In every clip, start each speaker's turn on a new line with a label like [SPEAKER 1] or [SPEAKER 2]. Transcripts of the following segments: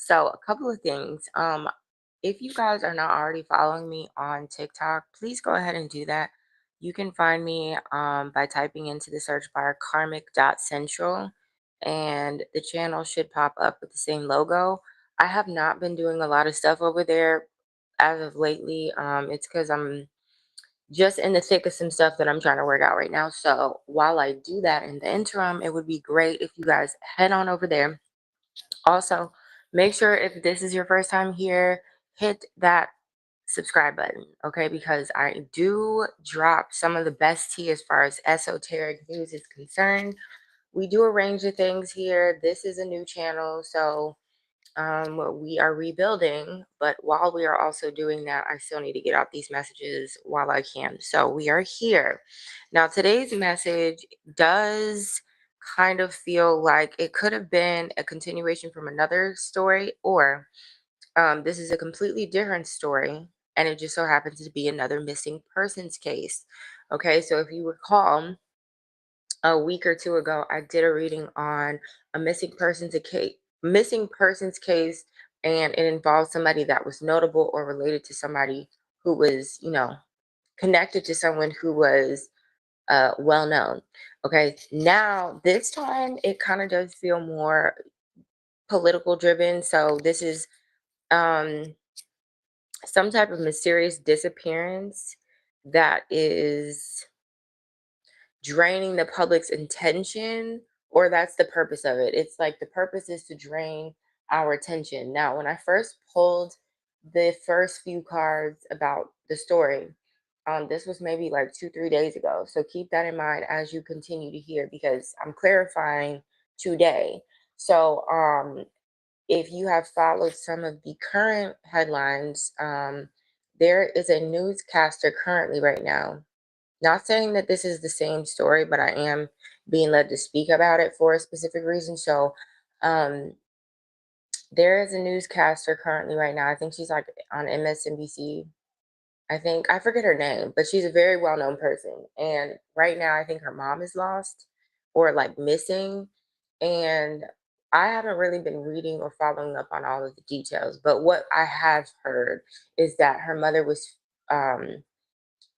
[SPEAKER 1] So a couple of things. If you guys are not already following me on TikTok, please go ahead and do that. You can find me by typing into the search bar karmic.central, and the channel should pop up with the same logo. I have not been doing a lot of stuff over there as of lately. It's because I'm just in the thick of some stuff that I'm trying to work out right now. So while I do that in the interim, it would be great if you guys head on over there. Also, make sure if this is your first time here, hit that subscribe button, okay? Because I do drop some of the best tea as far as esoteric news is concerned. We do a range of things here. This is a new channel, so we are rebuilding. But while we are also doing that, I still need to get out these messages while I can. So we are here. Now, today's message does kind of feel like it could have been a continuation from another story, or this is a completely different story, and it just so happens to be another missing persons case. Okay, so if you recall, a week or two ago, I did a reading on a missing persons case, and it involved somebody that was notable or related to somebody who was, connected to someone who was well known. Okay, now this time it kind of does feel more political driven. So this is um some type of mysterious disappearance that is draining the public's attention, or that's the purpose of it. It's like the purpose is to drain our attention. Now, when I first pulled the first few cards about the story, this was maybe like 2 3 days ago, so keep that in mind as you continue to hear, because I'm clarifying today. So if you have followed some of the current headlines, there is a newscaster currently right now, not saying that this is the same story, but I am being led to speak about it for a specific reason. So, um, there is a newscaster currently right now. I think she's like on MSNBC. I think I forget her name, but she's a very well-known person. And right now, I think her mom is lost or like missing. And I haven't really been reading or following up on all of the details. But what I have heard is that her mother um,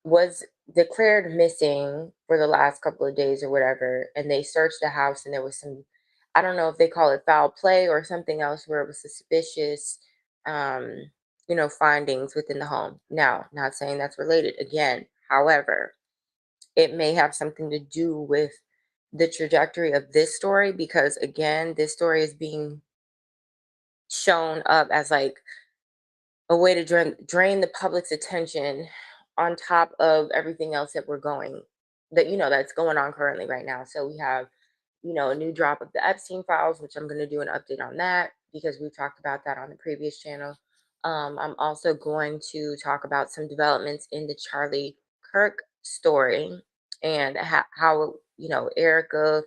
[SPEAKER 1] was declared missing for the last couple of days or whatever, and they searched the house, and there was some, I don't know if they call it foul play or something else, where it was suspicious um findings within the home. Now, not saying that's related again, however, it may have something to do with the trajectory of this story, because again, this story is being shown up as like a way to drain the public's attention on top of everything else that we're going that that's going on currently right now. So we have a new drop of the Epstein files, which I'm going to do an update on that because we've talked about that on the previous channel. I'm also going to talk about some developments in the Charlie Kirk story, and how Erica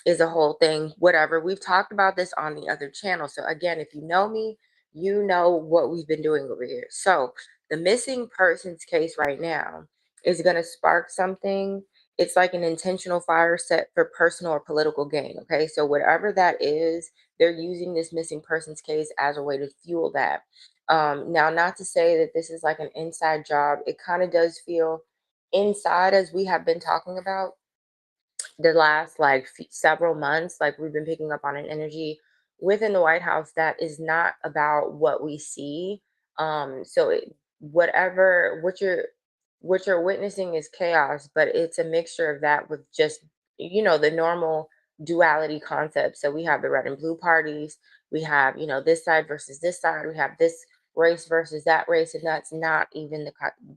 [SPEAKER 1] is a whole thing, whatever. We've talked about this on the other channel. So again, if you know me, you know what we've been doing over here. So the missing persons case right now is going to spark something. It's like an intentional fire set for personal or political gain. Okay, so whatever that is, they're using this missing persons case as a way to fuel that. Now, not to say that this is like an inside job. It kind of does feel inside, as we have been talking about the last like several months. Like, we've been picking up on an energy within the White House that is not about what we see. So whatever what you're witnessing is chaos, but it's a mixture of that with just the normal duality concept. So we have the red and blue parties, we have this side versus this side, we have this race versus that race, and that's not even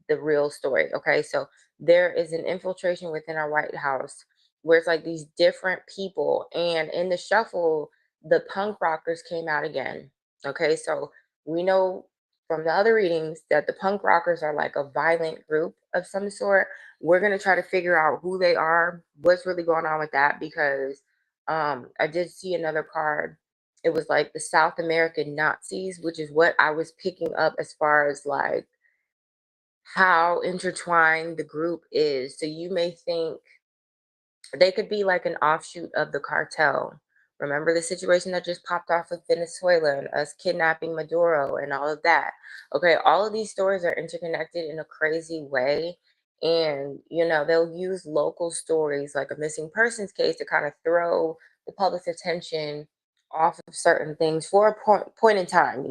[SPEAKER 1] the real story. Okay, so there is an infiltration within our White House where it's like these different people, and in the shuffle, the punk rockers came out again. Okay, so we know from the other readings that the punk rockers are like a violent group of some sort. We're going to try to figure out who they are, what's really going on with that, because I did see another card. It was like the South American Nazis, which is what I was picking up as far as like how intertwined the group is. So you may think they could be like an offshoot of the cartel, Remember the situation that just popped off with Venezuela and us kidnapping Maduro and all of that. Okay, all of these stories are interconnected in a crazy way. And, they'll use local stories like a missing persons case to kind of throw the public's attention off of certain things for a point in time,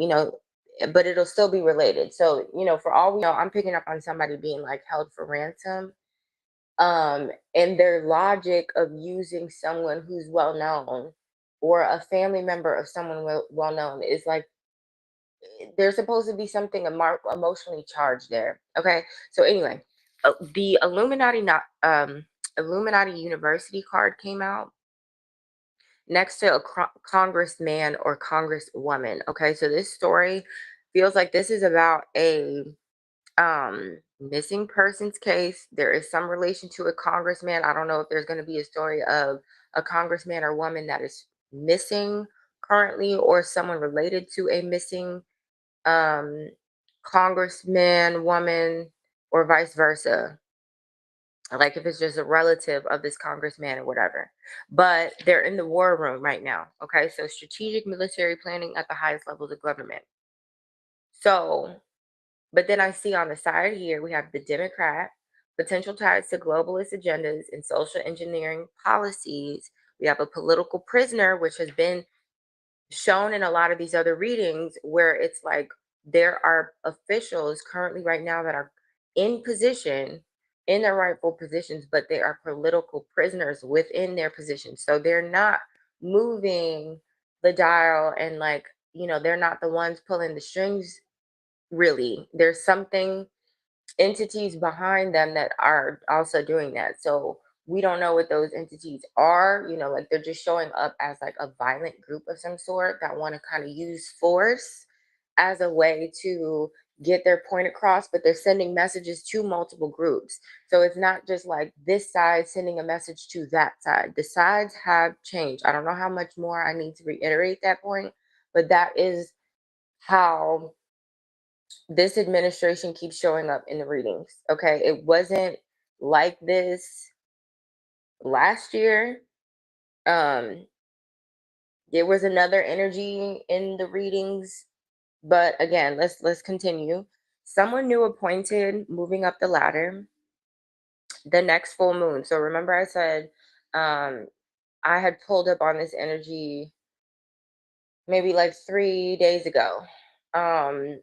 [SPEAKER 1] but it'll still be related. So, for all we know, I'm picking up on somebody being like held for ransom, and their logic of using someone who's well known or a family member of someone well known is like there's supposed to be something emotionally charged there. Okay, so anyway, the Illuminati not Illuminati University card came out next to a congressman or congresswoman. Okay, so this story feels like this is about a missing persons case. There is some relation to a congressman. I don't know if there's going to be a story of a congressman or woman that is missing currently, or someone related to a missing um congressman woman, or vice versa, like if it's just a relative of this congressman or whatever. But they're in the war room right now. Okay, so strategic military planning at the highest levels of government. So, but then I see on the side here, we have the Democrat, potential ties to globalist agendas and social engineering policies. We have a political prisoner, which has been shown in a lot of these other readings, where it's like there are officials currently right now that are in position, in their rightful positions, but they are political prisoners within their positions. So they're not moving the dial, and like, they're not the ones pulling the strings really. There's something, entities behind them that are also doing that. So we don't know what those entities are, like they're just showing up as like a violent group of some sort that want to kind of use force as a way to get their point across, but they're sending messages to multiple groups. So it's not just like this side sending a message to that side. The sides have changed. I don't know how much more I need to reiterate that point, but that is how this administration keeps showing up in the readings. Okay, it wasn't like this last year. Um, there was another energy in the readings, but again, let's continue. Someone new appointed, moving up the ladder. The next full moon. So remember, I said um, I had pulled up on this energy maybe like 3 days ago.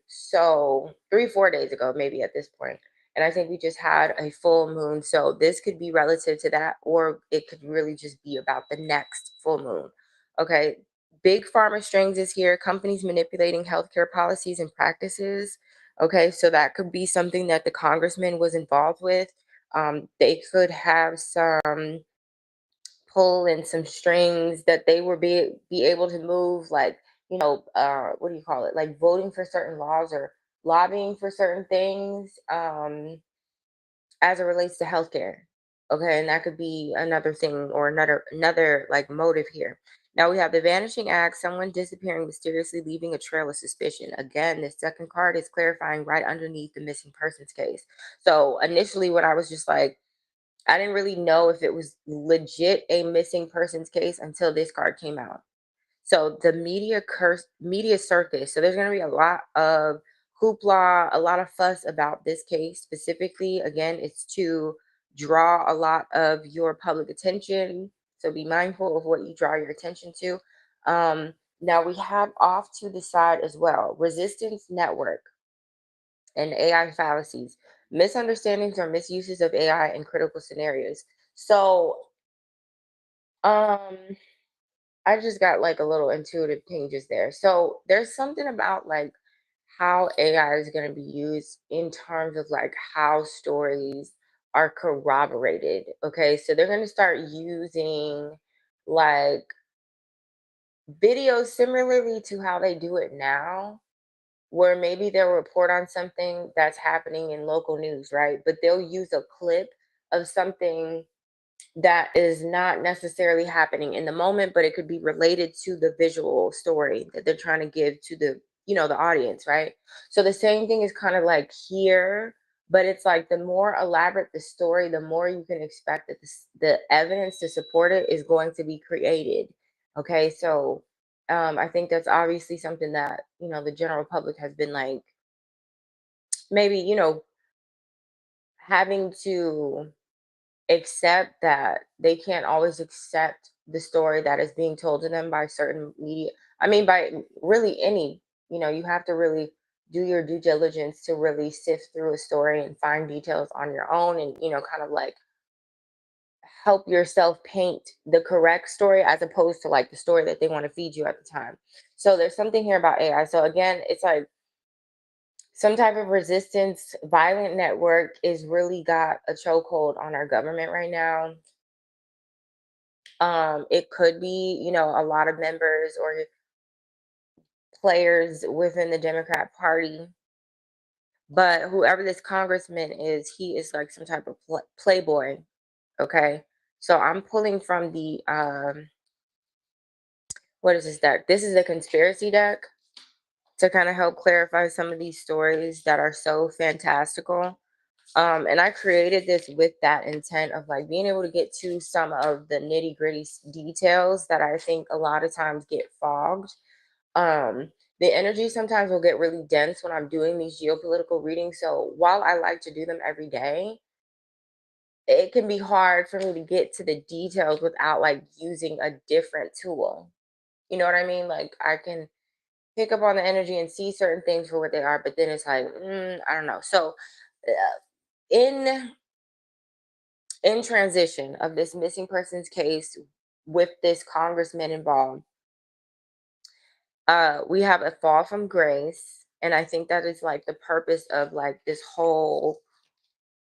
[SPEAKER 1] So 3, 4 days ago, maybe at this point. And I think we just had a full moon. So this could be relative to that, or it could really just be about the next full moon. Okay. Big pharma strings is here, companies manipulating healthcare policies and practices. Okay. So that could be something that the congressman was involved with. They could have some pull and some strings that they were be able to move, like, what do you call it, like voting for certain laws or lobbying for certain things, as it relates to healthcare. Okay, and that could be another thing, or another like motive here. Now we have the vanishing act, someone disappearing mysteriously, leaving a trail of suspicion. Again, the second card is clarifying right underneath the missing persons case. So initially, when I was just like, I didn't really know if it was legit a missing persons case until this card came out. So the media circus. So there's going to be a lot of hoopla, a lot of fuss about this case specifically. Again, it's to draw a lot of your public attention. So be mindful of what you draw your attention to. Now we have off to the side as well, resistance network and AI fallacies, misunderstandings or misuses of AI in critical scenarios. So, um, I just got like a little intuitive ping just there. So there's something about like how AI is going to be used in terms of like how stories are corroborated. Okay, so they're going to start using like videos similarly to how they do it now, where maybe they'll report on something that's happening in local news, right? But they'll use a clip of something that is not necessarily happening in the moment, but it could be related to the visual story that they're trying to give to the audience, right? So the same thing is kind of like here, but it's like the more elaborate the story, the more you can expect that the evidence to support it is going to be created. Okay, so I think that's obviously something that, the general public has been like, maybe, having to accept that they can't always accept the story that is being told to them by certain media. I mean, by really any, you have to really do your due diligence to really sift through a story and find details on your own, and, kind of like help yourself paint the correct story as opposed to like the story that they want to feed you at the time. So there's something here about AI. So again, it's like some type of resistance violent network is really got a chokehold on our government right now. It could be, a lot of members or players within the Democrat Party, but whoever this congressman is, he is like some type of playboy. Okay, so I'm pulling from the what is this deck? This is a conspiracy deck to kind of help clarify some of these stories that are so fantastical. And I created this with that intent of like being able to get to some of the nitty gritty details that I think a lot of times get fogged. Um, the energy sometimes will get really dense when I'm doing these geopolitical readings. So while I like to do them every day, it can be hard for me to get to the details without like using a different tool. You know what I mean? Like I can pick up on the energy and see certain things for what they are, but then it's like, I don't know. So in transition of this missing persons case with this congressman involved, we have a fall from grace, and I think that is like the purpose of like this whole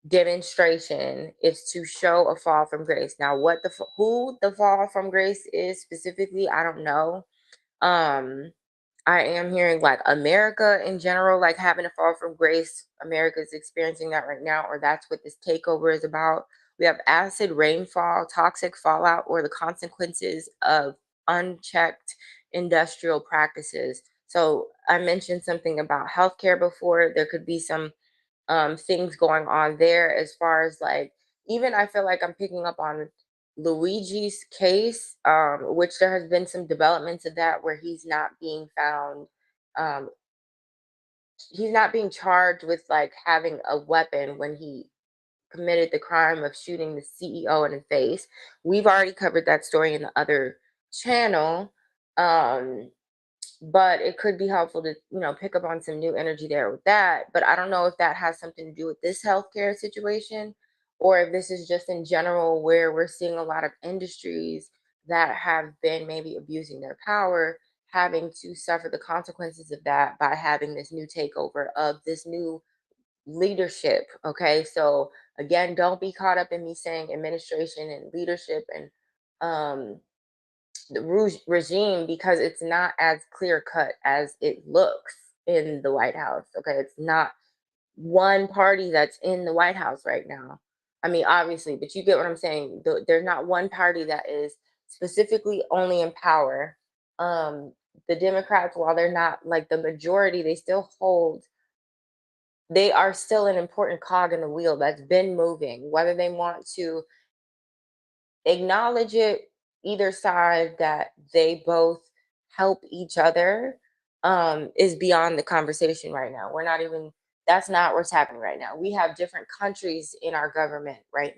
[SPEAKER 1] demonstration is to show a fall from grace. Now what who the fall from grace is specifically, I don't know. um I am hearing like America in general, like having a fall from grace. America is experiencing that right now, or that's what this takeover is about. We have acid rainfall, toxic fallout, or the consequences of unchecked industrial practices. So I mentioned something about healthcare before. There could be some things going on there as far as like, even I feel like I'm picking up on Luigi's case, which there has been some developments of that where um he's not being charged with like having a weapon when he committed the crime of shooting the CEO in the face. We've already covered that story in the other channel. um but it could be helpful to pick up on some new energy there with that. But I don't know if that has something to do with this healthcare situation, or if this is just in general where we're seeing a lot of industries that have been maybe abusing their power, having to suffer the consequences of that by having this new takeover of this new leadership. Okay, so again, don't be caught up in me saying administration and leadership and um the regime, because it's not as clear cut as it looks in the White House. Okay, it's not one party that's in the White House right now. I mean, obviously, but you get what I'm saying. There's not one party that is specifically only in power. Um, the Democrats, while they're not like the majority, they are still an important cog in the wheel that's been moving, whether they want to acknowledge it, either side, that they both help each other, is beyond the conversation right now. We're not even, that's not what's happening right now. We have different countries in our government right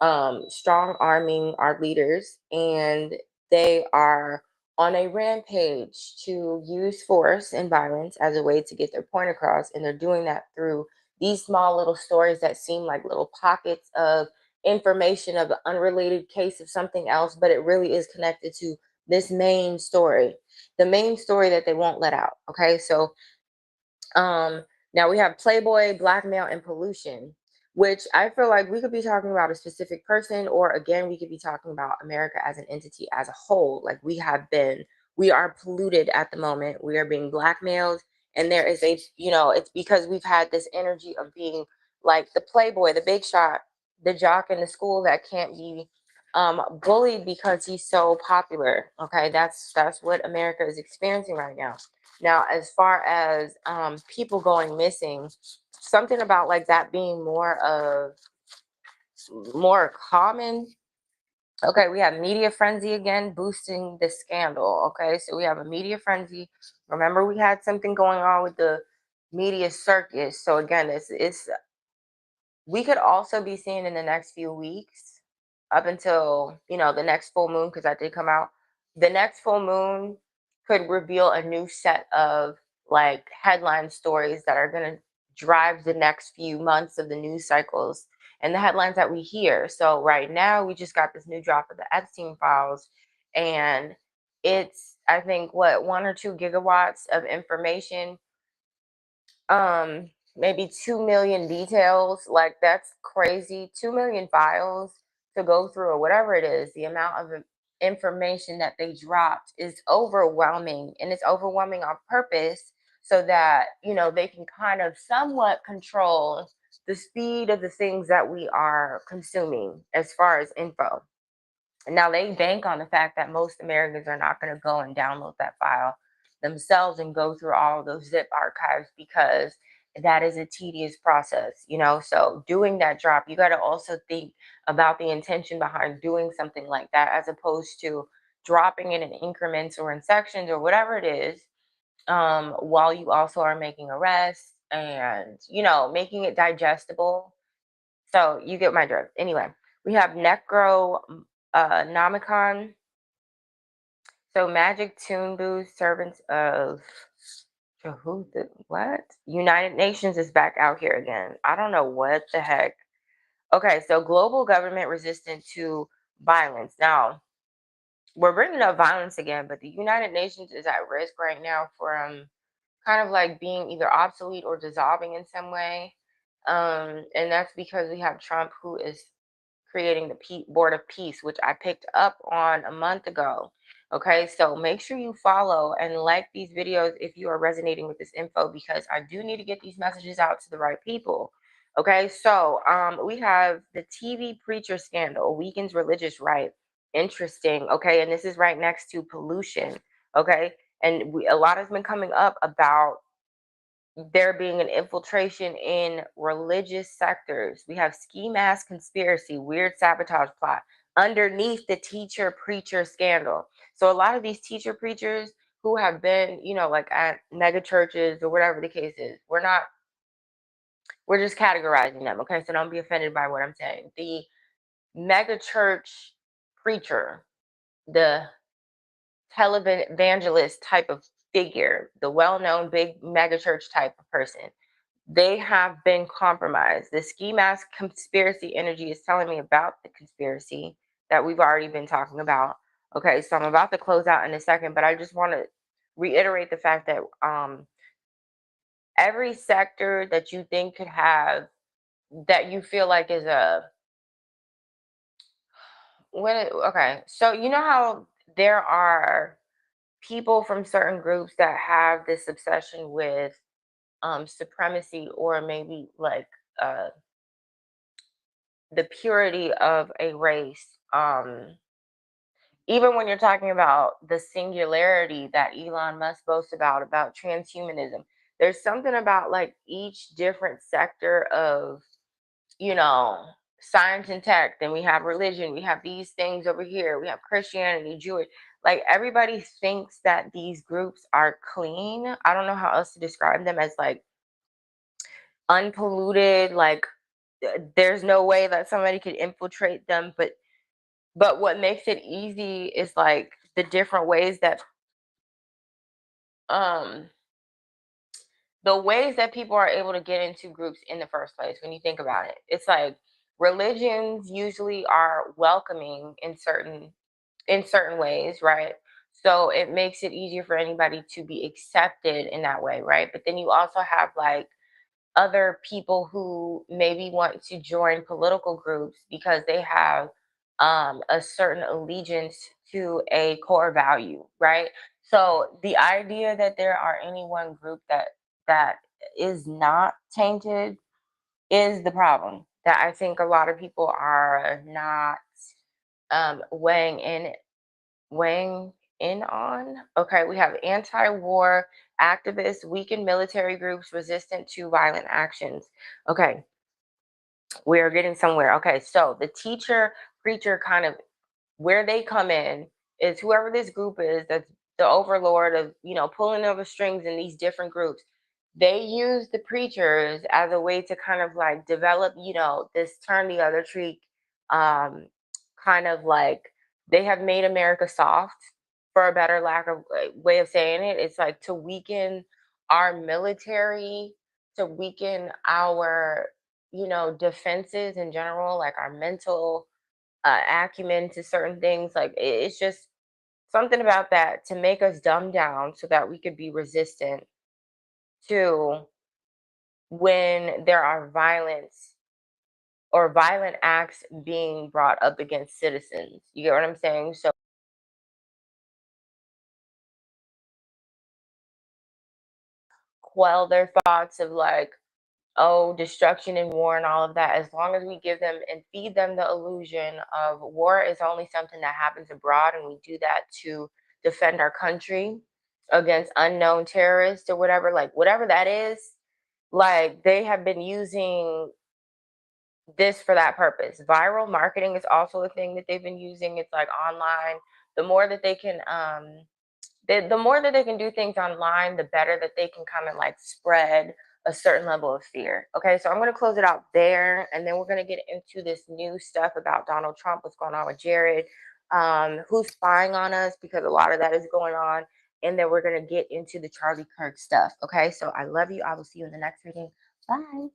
[SPEAKER 1] now, strong arming our leaders, and they are on a rampage to use force and violence as a way to get their point across. And they're doing that through these small little stories that seem like little pockets of information of an unrelated case of something else, but it really is connected to this main story, the main story that they won't let out. Okay, so now we have Playboy, blackmail, and pollution, which I feel like we could be talking about a specific person, or again, we could be talking about America as an entity as a whole. Like we are polluted at the moment. We are being blackmailed, and there is it's because we've had this energy of being like the Playboy, the big shot, the jock in the school that can't be bullied because he's so popular. Okay, that's what America is experiencing right now. Now, as far as people going missing, something about like that being more common Okay, we have media frenzy again, boosting the scandal. Okay, so we have a media frenzy. Remember, we had something going on with the media circus. So again, it's we could also be seeing in the next few weeks, up until the next full moon, because that did come out. The next full moon could reveal a new set of like headline stories that are going to drive the next few months of the news cycles and the headlines that we hear. So right now we just got this new drop of the Epstein files, and it's, I think, what, 1 or 2 gigawatts of information, maybe 2 million details. Like, that's crazy. 2 million files to go through, or whatever it is. The amount of information that they dropped is overwhelming, and it's overwhelming on purpose, so that they can kind of somewhat control the speed of the things that we are consuming as far as info. Now, they bank on the fact that most Americans are not going to go and download that file themselves and go through all of those zip archives, because that is a tedious process. So doing that drop, you got to also think about the intention behind doing something like that, as opposed to dropping it in increments or in sections or whatever it is, while you also are making arrests and making it digestible. So you get my drift. Anyway, we have Necro Nomicon. So Magic Tune Boost, Servants of what? United Nations is back out here again. I don't know what the heck. Okay, so global government resistant to violence. Now, we're bringing up violence again, but the United Nations is at risk right now for kind of like being either obsolete or dissolving in some way. And that's because we have Trump, who is creating the Board of Peace, which I picked up on a month ago. Okay, so make sure you follow and like these videos if you are resonating with this info, because I do need to get these messages out to the right people. Okay, so we have the TV preacher scandal weakens religious right. Interesting. Okay, and this is right next to pollution. Okay, and a lot has been coming up about there being an infiltration in religious sectors. We have ski mask conspiracy, weird sabotage plot underneath the teacher preacher scandal. So a lot of these teacher preachers who have been, like at mega churches or whatever the case is, we're just categorizing them. Okay, so don't be offended by what I'm saying. The mega church preacher, the televangelist type of figure, the well-known big mega church type of person, they have been compromised. The ski mask conspiracy energy is telling me about the conspiracy that we've already been talking about. Okay, so I'm about to close out in a second, but I just want to reiterate the fact that every sector that you think could have, that you feel like is a okay, so you know how there are people from certain groups that have this obsession with supremacy, or maybe like the purity of a race. Even when you're talking about the singularity that Elon Musk boasts about transhumanism, there's something about like each different sector of, you know, science and tech. Then we have religion, we have these things over here, we have Christianity, Jewish. Like, everybody thinks that these groups are clean. I don't know how else to describe them, as like unpolluted, like there's no way that somebody could infiltrate them. But what makes it easy is like the different ways that um people are able to get into groups in the first place. When you think about it, it's like religions usually are welcoming in certain ways, right? So it makes it easier for anybody to be accepted in that way, right? But then you also have like other people who maybe want to join political groups because they have a certain allegiance to a core value, right? So the idea that there are any one group that is not tainted is the problem that I think a lot of people are not weighing in on. Okay, we have anti-war activists, weakened military groups resistant to violent actions. Okay, we are getting somewhere. Okay, so the teacher preacher kind of where they come in is whoever this group is that's the overlord of, pulling over strings in these different groups. They use the preachers as a way to kind of like develop, this turn the other cheek, um, kind of like they have made America soft, for a better lack of way of saying it. It's like to weaken our military, to weaken our, defenses in general, like our mental acumen to certain things. Like it's just something about that to make us dumb down so that we could be resistant to when there are violence or violent acts being brought up against citizens. You get what I'm saying? So quell their thoughts of like, oh, destruction and war and all of that, as long as we give them and feed them the illusion of war is only something that happens abroad, and we do that to defend our country against unknown terrorists or whatever, like whatever that is, like they have been using this for that purpose. Viral marketing is also a thing that they've been using. It's like online. The more that they can the more that they can do things online, the better that they can come and like spread a certain level of fear. Okay, so I'm going to close it out there, and then we're going to get into this new stuff about Donald Trump, what's going on with Jared, who's spying on us, because a lot of that is going on, and then we're going to get into the Charlie Kirk stuff. Okay, so I love you. I will see you in the next reading. Bye.